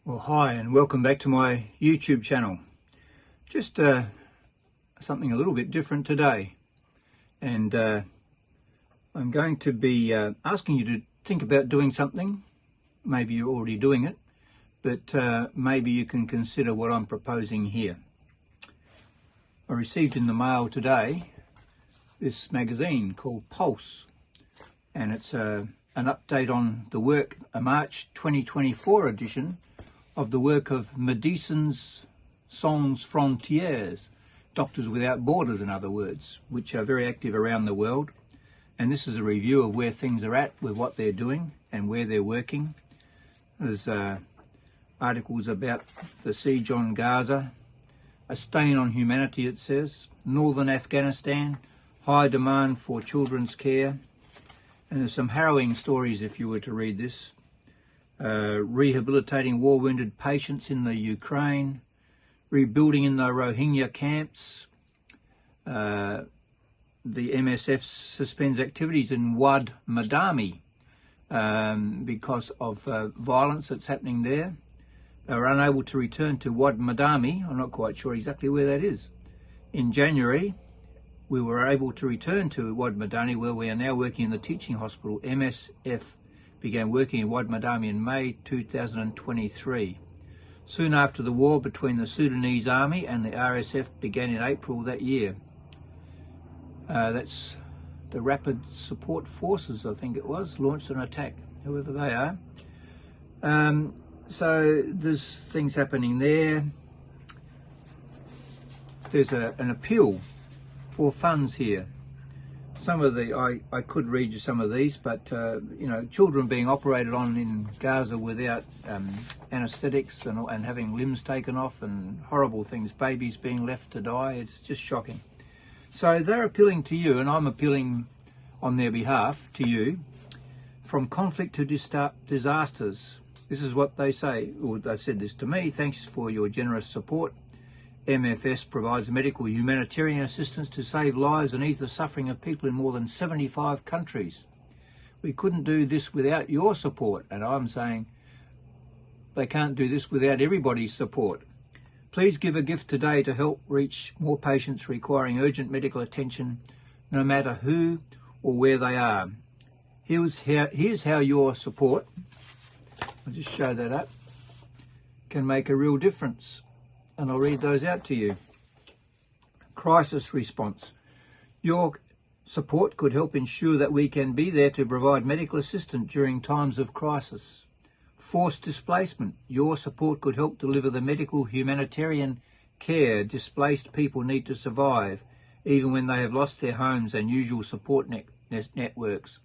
Well, hi and welcome back to my YouTube channel. Just something a little bit different today, and I'm going to be asking you to think about doing something. Maybe you're already doing it, but maybe you can consider what I'm proposing here. I received in the mail today this magazine called Pulse, and it's an update on the work, a March 2024 edition of the work of Médecins Sans Frontières, Doctors Without Borders, in other words, which are very active around the world. And this is a review of where things are at with what they're doing and where they're working. There's articles about the siege on Gaza, a stain on humanity, it says, northern Afghanistan, high demand for children's care. And there's some harrowing stories if you were to read this. Rehabilitating war-wounded patients in the Ukraine, rebuilding in the Rohingya camps, the MSF suspends activities in Wad Madani because of violence that's happening there. They were unable to return to Wad Madani. I'm not quite sure exactly where that is. In January, we were able to return to Wad Madani, where we are now working in the teaching hospital. MSF began working in Wad Madani in May 2023. Soon after the war between the Sudanese army and the RSF began in April that year. That's the Rapid Support Forces, I think it was, launched an attack, whoever they are. So there's things happening there. There's an appeal for funds here. Some of I could read you some of these, but you know, children being operated on in Gaza without anaesthetics and having limbs taken off, and horrible things, babies being left to die. It's just shocking. So they're appealing to you, and I'm appealing on their behalf to you. From conflict to disasters, this is what they say, or they've said this to me. Thanks for your generous support. MFS provides medical humanitarian assistance to save lives and ease the suffering of people in more than 75 countries. We couldn't do this without your support, and I'm saying they can't do this without everybody's support. Please give a gift today to help reach more patients requiring urgent medical attention, no matter who or where they are. Here's how your support, I'll just show that up, can make a real difference. And I'll read those out to you. Crisis response. Your support could help ensure that we can be there to provide medical assistance during times of crisis. Forced displacement. Your support could help deliver the medical humanitarian care displaced people need to survive, even when they have lost their homes and usual support networks.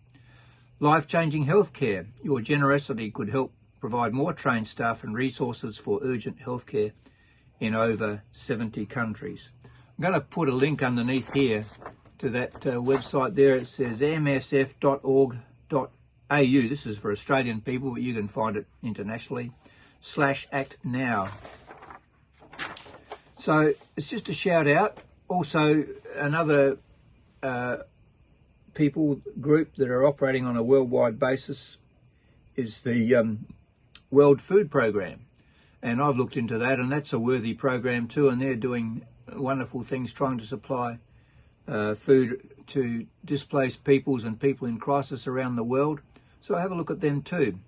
Life-changing healthcare. Your generosity could help provide more trained staff and resources for urgent healthcare in over 70 countries. I'm going to put a link underneath here to that website there. It says msf.org.au. This is for Australian people, but you can find it internationally. /ActNow. So it's just a shout out. Also, another people group that are operating on a worldwide basis is the World Food Programme. And I've looked into that, and that's a worthy program too, and they're doing wonderful things trying to supply food to displaced peoples and people in crisis around the world. So have a look at them too.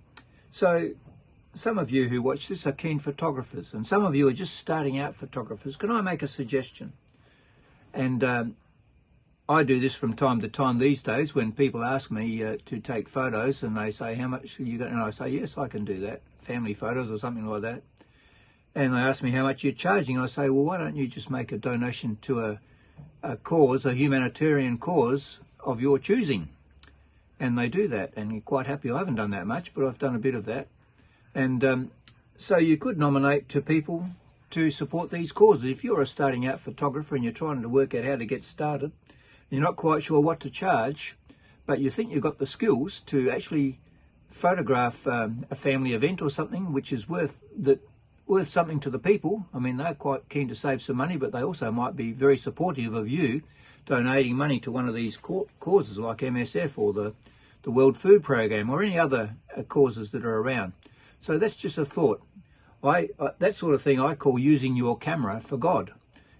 So some of you who watch this are keen photographers, and some of you are just starting out photographers. Can I make a suggestion? And I do this from time to time these days when people ask me to take photos, and they say, how much are you going? And I say, yes, I can do that. Family photos or something like that. And they ask me how much you're charging. I say, well, why don't you just make a donation to a cause, a humanitarian cause of your choosing? And they do that, and you're quite happy. I haven't done that much, but I've done a bit of that. And so you could nominate to people to support these causes. If you're a starting out photographer and you're trying to work out how to get started, you're not quite sure what to charge, but you think you've got the skills to actually photograph a family event or something which is worth something to the people. I mean, they're quite keen to save some money, but they also might be very supportive of you donating money to one of these causes like MSF or the World Food Programme or any other causes that are around. So that's just a thought. that sort of thing I call using your camera for God.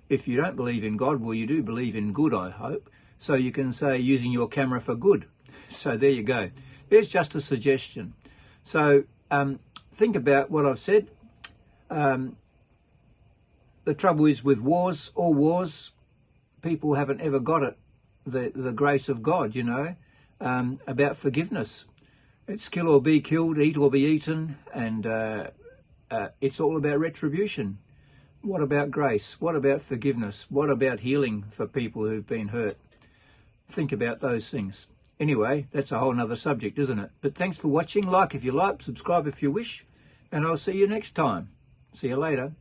If you don't believe in God, well, you do believe in good, I hope. So you can say using your camera for good. So there you go. There's just a suggestion. So think about what I've said. The trouble is with wars, all wars, people haven't ever got it, the grace of God, you know, about forgiveness. It's kill or be killed, eat or be eaten, and it's all about retribution. What about grace? What about forgiveness? What about healing for people who've been hurt? Think about those things. Anyway, that's a whole nother subject, isn't it? But thanks for watching. Like if you like, subscribe if you wish, and I'll see you next time. See you later.